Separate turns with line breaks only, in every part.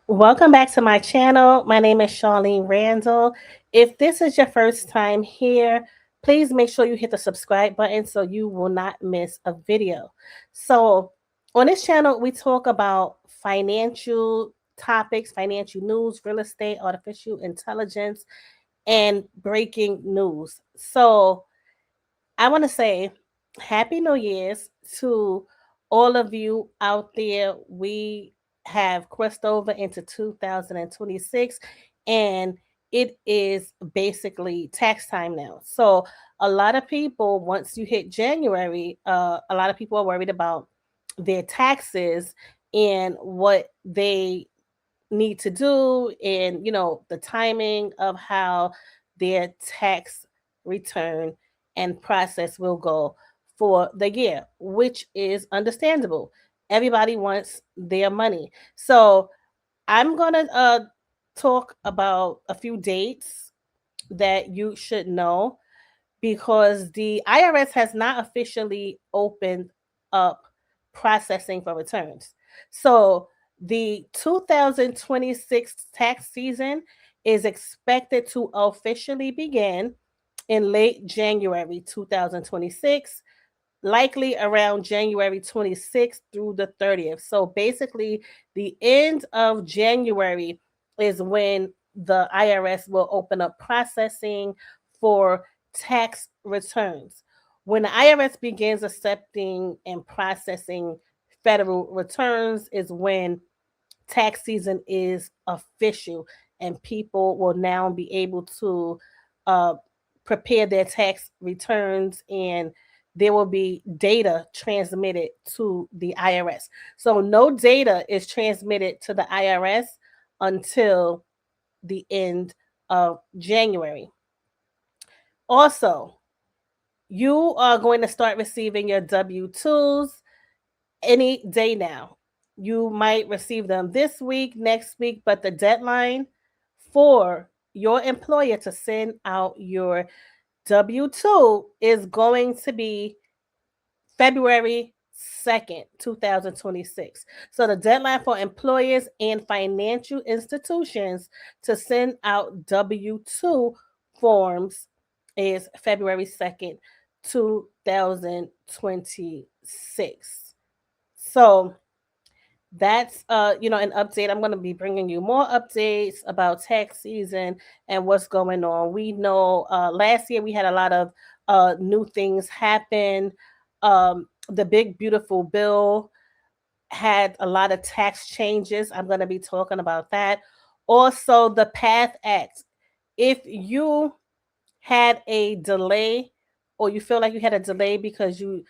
Welcome back to my channel. My name is Charlene Randall. If this is your first time here, please make sure you hit the subscribe button so you will not miss a video. So, on this channel, we talk about financial topics, financial news, real estate, artificial intelligence, and breaking news. So, I want to say Happy New Year's to all of you out there. We have crossed over into 2026 and it is basically tax time now. So, a lot of people, once you hit January, a lot of people are worried about their taxes and what they need to do and the timing of how their tax return and process will go for the year, which is understandable. Everybody wants their money. So I'm going to talk about a few dates that you should know because the IRS has not officially opened up processing for returns. So the 2026 tax season is expected to officially begin in late January 2026, likely around January 26th through the 30th. So basically, the end of January is when the IRS will open up processing for tax returns. When the IRS begins accepting and processing federal returns, is when tax season is official and people will now be able to uh, prepare their tax returns and there will be data transmitted to the IRS. So no data is transmitted to the IRS until the end of January. Also, you are going to start receiving your W-2s any day now. You might receive them this week, next week, but the deadline for your employer to send out your W 2 is going to be February 2nd, 2026. So the deadline for employers and financial institutions to send out W 2 forms is February 2nd, 2026. So that's an update. I'm going to be bringing you more updates about tax season and what's going on. We know last year we had a lot of new things happen. The big beautiful bill had a lot of tax changes. I'm going to be talking about that. Also, the path act, if you had a delay or you feel like you had a delay because you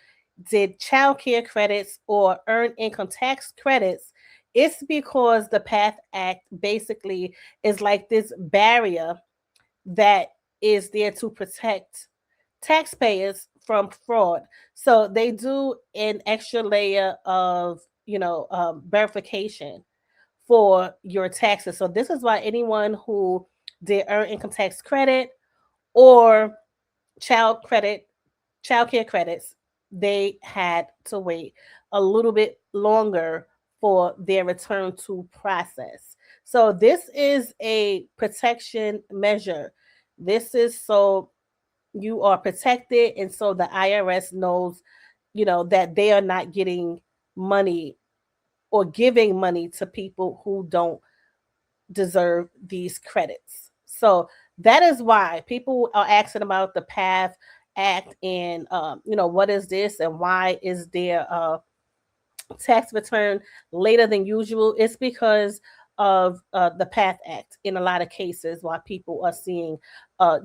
did child care credits or earned income tax credits, it's because the PATH Act basically is like this barrier that is there to protect taxpayers from fraud. So they do an extra layer of, verification for your taxes. So this is why anyone who did earn income tax credit or child credit, child care credits, they had to wait a little bit longer for their return to process. So this is a protection measure. This is so you are protected and so the IRS knows, that they are not getting money or giving money to people who don't deserve these credits. So that is why people are asking about the PATH Act and what is this and why is there a tax return later than usual? It's because of the PATH Act in a lot of cases why people are seeing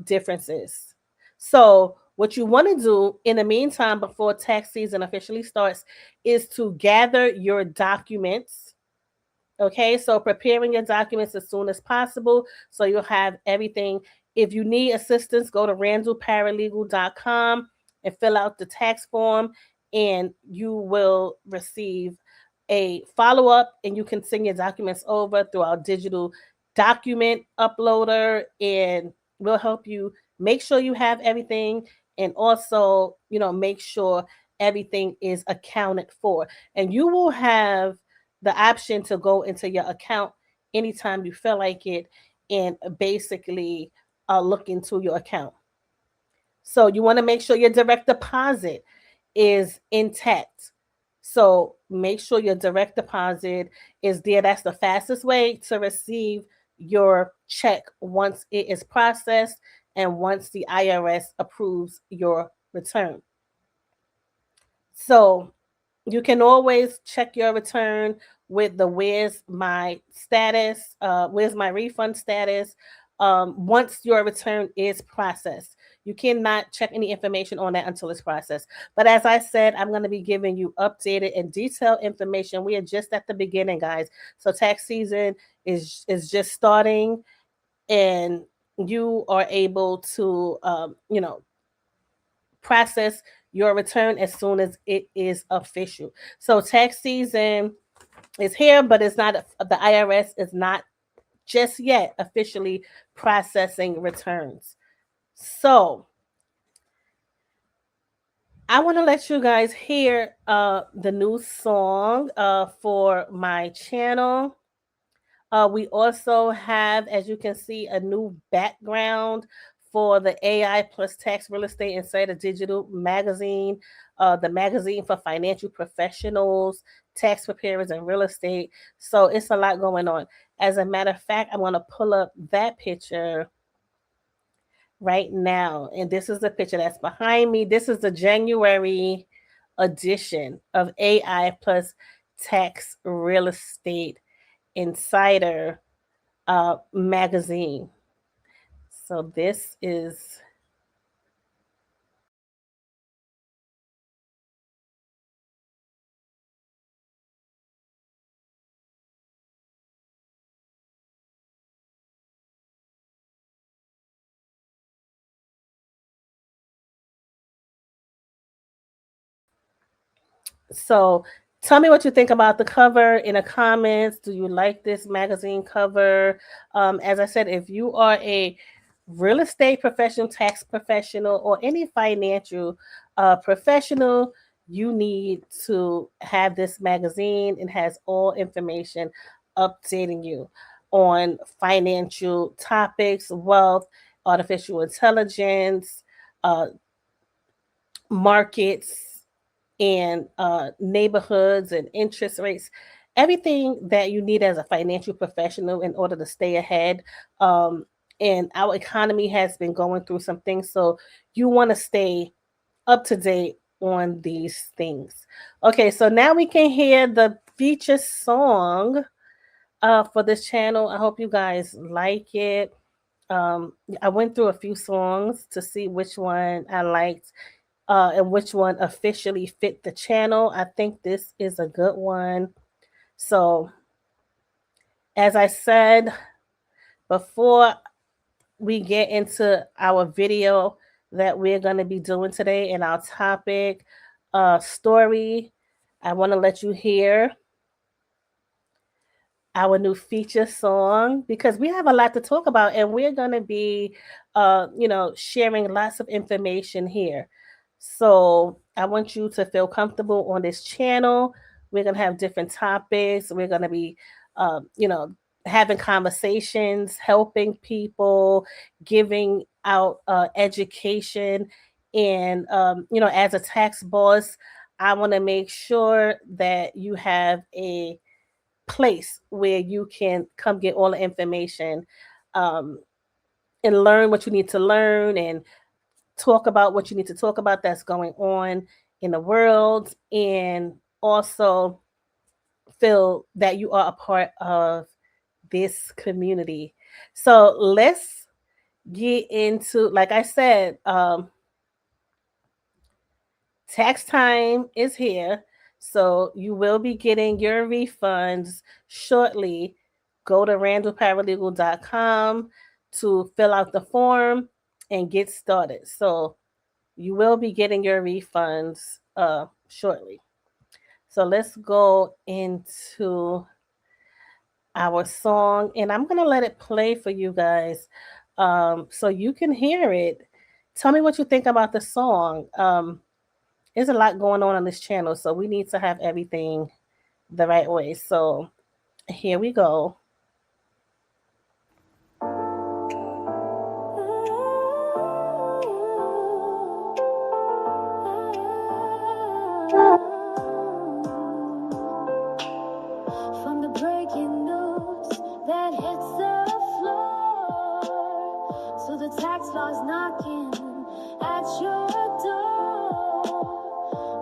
differences. So what you want to do in the meantime before tax season officially starts is to gather your documents. Okay, so preparing your documents as soon as possible so you'll have everything. If you need assistance, go to randallparalegal.com and fill out the tax form, and you will receive a follow up. And you can send your documents over through our digital document uploader, and we'll help you make sure you have everything and also, make sure everything is accounted for. And you will have the option to go into your account anytime you feel like it, and basically look into your account. So you want to make sure your direct deposit is intact. So make sure your direct deposit is there. That's the fastest way to receive your check once it is processed and once the IRS approves your return. So you can always check your return with the where's my refund status, once your return is processed. You cannot check any information on that until it's processed. But as I said, I'm going to be giving you updated and detailed information. We are just at the beginning, guys. So tax season is just starting, and you are able to process your return as soon as it is official. So tax season is here, but it's not, the IRS is not just yet officially processing returns. So I want to let you guys hear the new song for my channel. We also have, as you can see, a new background for the AI plus Tax Real Estate Insider Digital magazine, the magazine for financial professionals, tax preparers, and real estate. So it's a lot going on. As a matter of fact, I'm going to pull up that picture right now. And this is the picture that's behind me. This is the January edition of AI plus Tax Real Estate Insider magazine. So this is so tell me what you think about the cover in the comments. Do you like this magazine cover? As I said, if you are a real estate professional, tax professional, or any financial professional, you need to have this magazine. It has all information updating you on financial topics, wealth, artificial intelligence, uh, markets, and neighborhoods and interest rates, everything that you need as a financial professional in order to stay ahead. Um, and our economy has been going through some things, so you want to stay up to date on these things. Okay, so now we can hear the feature song for this channel. I hope you guys like it. Um, I went through a few songs to see which one I liked and which one officially fit the channel. I think this is a good one. So, as I said before, we get into our video that we're going to be doing today and our topic story. I want to let you hear our new feature song because we have a lot to talk about, and we're going to be sharing lots of information here. So I want you to feel comfortable on this channel. We're going to have different topics. We're going to be uh, you know having conversations, helping people, giving out education, and as a tax boss, I want to make sure that you have a place where you can come get all the information, um, and learn what you need to learn, and talk about what you need to talk about that's going on in the world, and also feel that you are a part of this community. So let's get into, like I said, tax time is here. So you will be getting your refunds shortly. Go to randallparalegal.com to fill out the form and get started. So you will be getting your refunds shortly. So let's go into our song, and I'm going to let it play for you guys so you can hear it. Tell me what you think about the song. There's a lot going on this channel, so we need to have everything the right way. So here we go.
From the breaking news that hits the floor to the tax laws knocking at your door.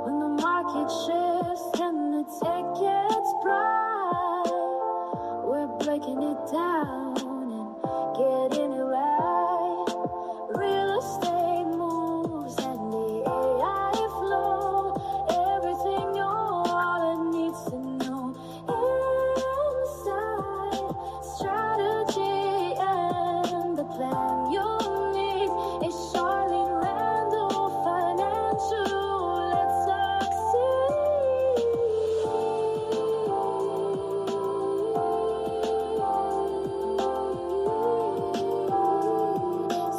When the market shifts and the tickets bright, we're breaking it down and getting it right. Real estate moves and the AI flow. Everything your wallet needs to know. Inside strategy and the plan you need is Charlene Randall Financial. Let's succeed.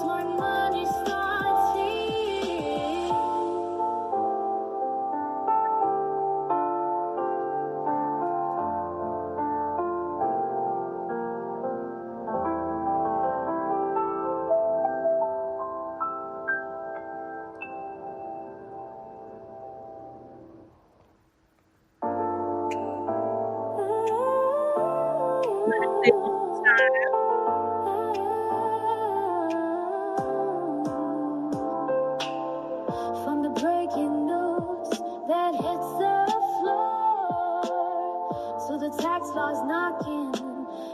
Smart money starts here. From the breaking news that hits the floor to the tax laws knocking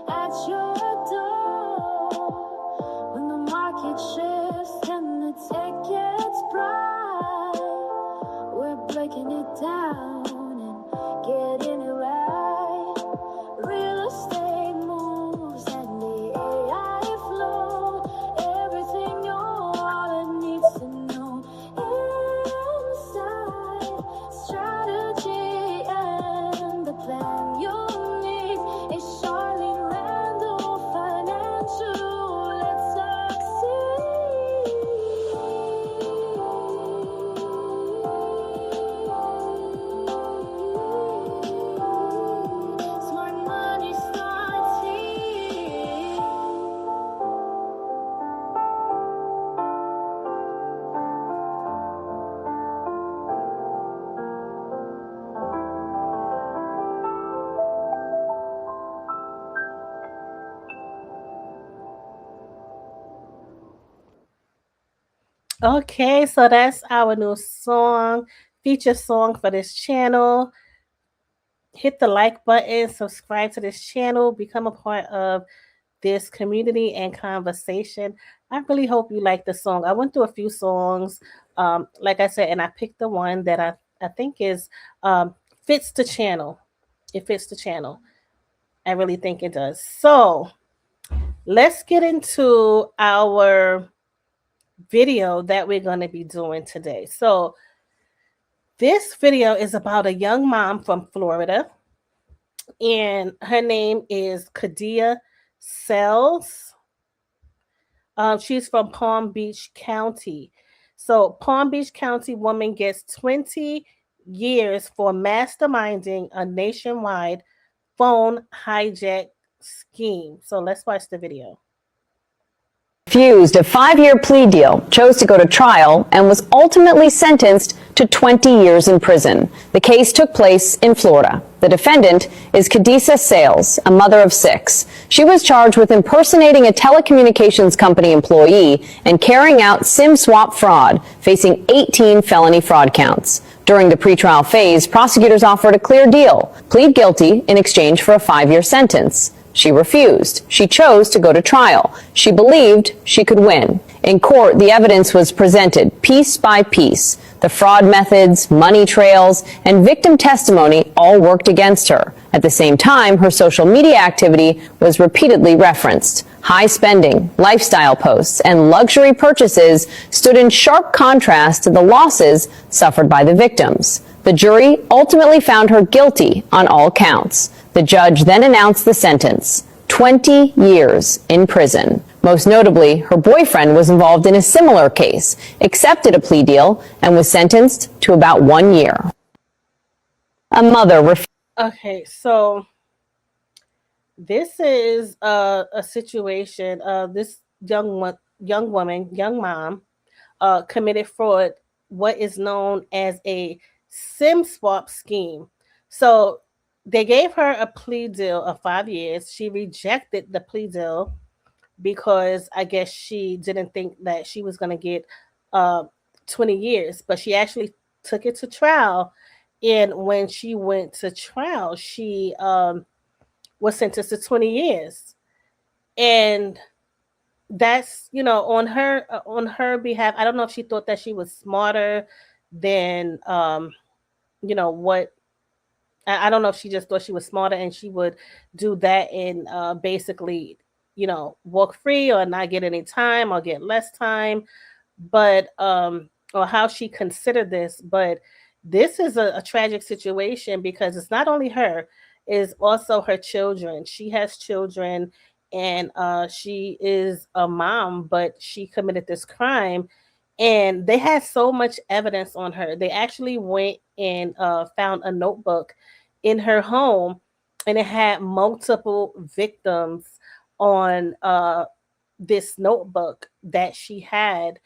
at your door. When the market shifts and the tickets bright, we're breaking it down and getting it right. Real estate moves and the AI flow. Everything your wallet needs to know. Inside strategy and the plan you need is Charlene Randall Financial. Let's succeed. Smart money starts here.
Okay, so that's our new song, feature song for this channel. Hit the like button, subscribe to this channel, become a part of this community and conversation. I really hope you like the song. I went through a few songs, like I said, and I picked the one that I think is fits the channel. It fits the channel. I really think it does. So let's get into our video that we're going to be doing today. So this video is about a young mom from Florida, and her name is Kadia Sells. She's from Palm Beach County. So Palm Beach County woman gets 20 years for masterminding a nationwide phone hijack scheme. So let's watch the video.
Refused a 5-year plea deal, chose to go to trial, and was ultimately sentenced to 20 years in prison. The case took place in Florida. The defendant is Kadisa Sales, a mother of 6. She was charged with impersonating a telecommunications company employee and carrying out SIM swap fraud, facing 18 felony fraud counts. During the pretrial phase, prosecutors offered a clear deal: plead guilty in exchange for a 5-year sentence. She refused. She chose to go to trial. She believed she could win. In court, the evidence was presented piece by piece. The fraud methods, money trails, and victim testimony all worked against her. At the same time, her social media activity was repeatedly referenced. High spending, lifestyle posts, and luxury purchases stood in sharp contrast to the losses suffered by the victims. The jury ultimately found her guilty on all counts. The judge then announced the sentence: 20 years in prison. Most notably, her boyfriend was involved in a similar case, accepted a plea deal, and was sentenced to about 1 year. A mother
Okay, so this is a situation. This young woman, young mom, committed fraud, what is known as a SIM swap scheme. So They gave her a plea deal of 5 years. She rejected the plea deal because I guess she didn't think that she was going to get uh, 20 years, but she actually took it to trial. And when she went to trial, she was sentenced to 20 years. And that's, on her behalf. I don't know if she thought that she was smarter than what I don't know if she just thought she was smarter and she would do that and basically, walk free or not get any time or get less time, but or how she considered this. But this is a tragic situation because it's not only her, it's also her children. She has children, and she is a mom, but she committed this crime, and they had so much evidence on her. They actually went and found a notebook in her home, and it had multiple victims on this notebook that she had.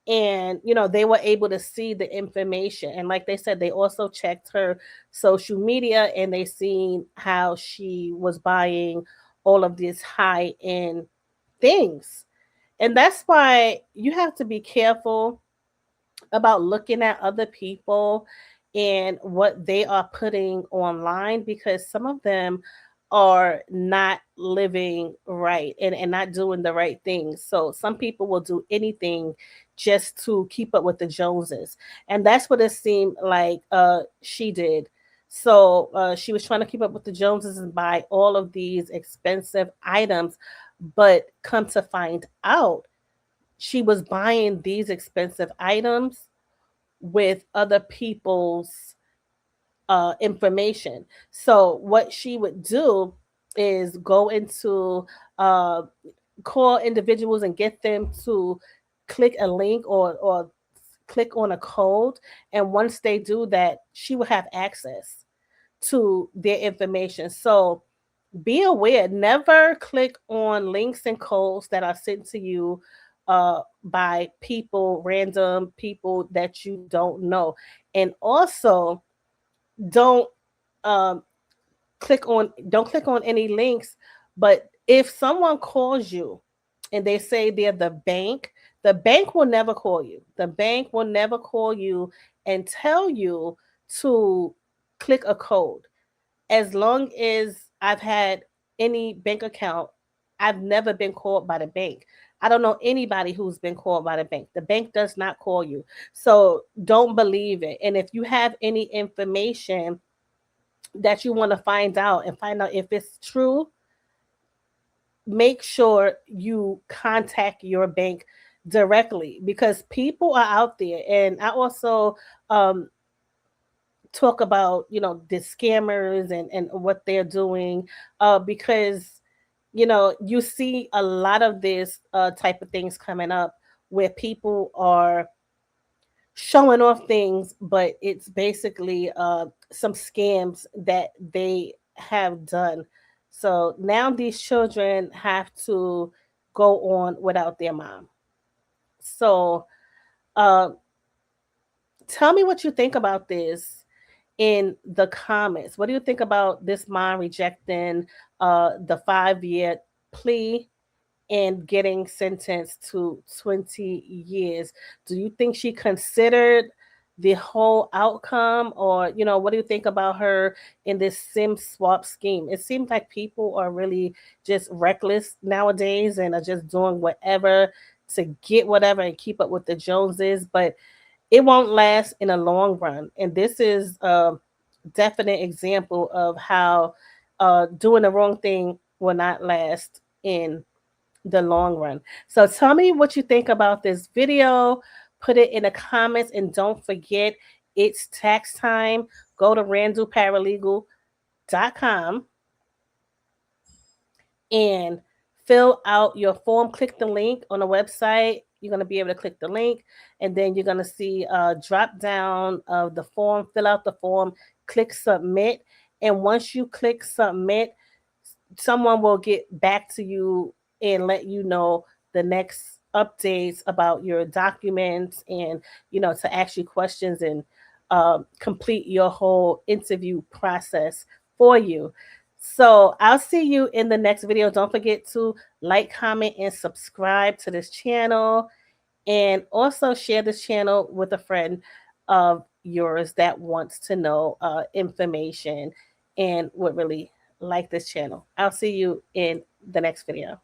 And they were able to see the information, and like they said, they also checked her social media, and they seen how she was buying all of these high end things. And that's why you have to be careful about looking at other people and what they are putting online, because some of them are not living right, and not doing the right things. So some people will do anything just to keep up with the Joneses. And that's what it seemed like she did. So she was trying to keep up with the Joneses and buy all of these expensive items. But come to find out, she was buying these expensive items with other people's information. So what she would do is go into uh, call individuals and get them to click a link, or click on a code. And once they do that, she will have access to their information. So be aware, never click on links and codes that are sent to you by people, random people that you don't know. And also, don't um, don't click on any links. But if someone calls you and they say they're the bank will never call you. The bank will never call you and tell you to click a code. As long as I've had any bank account, I've never been called by the bank. I don't know anybody who's been called by the bank. The bank does not call you. So don't believe it. And if you have any information that you want to find out if it's true, make sure you contact your bank directly, because people are out there. And I also um, talk about the scammers and what they're doing, because you see a lot of this type of things coming up where people are showing off things, but it's basically some scams that they have done. So now these children have to go on without their mom. So uh, tell me what you think about this in the comments. What do you think about this mom rejecting the 5 year plea and getting sentenced to 20 years? Do you think she considered the whole outcome? Or, what do you think about her in this SIM swap scheme? It seems like people are really just reckless nowadays and are just doing whatever to get whatever and keep up with the Joneses, but it won't last in a long run. And this is a definite example of how doing the wrong thing will not last in the long run. So tell me what you think about this video. Put it in the comments, and don't forget, it's tax time. Go to randallparalegal.com and fill out your form. Click the link on the website. You're going to be able to click the link, and then you're going to see a drop down of the form. Fill out the form, click submit. And once you click submit, someone will get back to you and let you know the next updates about your documents, and to ask you questions and complete your whole interview process for you. So I'll see you in the next video. Don't forget to like, comment, and subscribe to this channel. And also share this channel with a friend of yours that wants to know information and would really like this channel. I'll see you in the next video.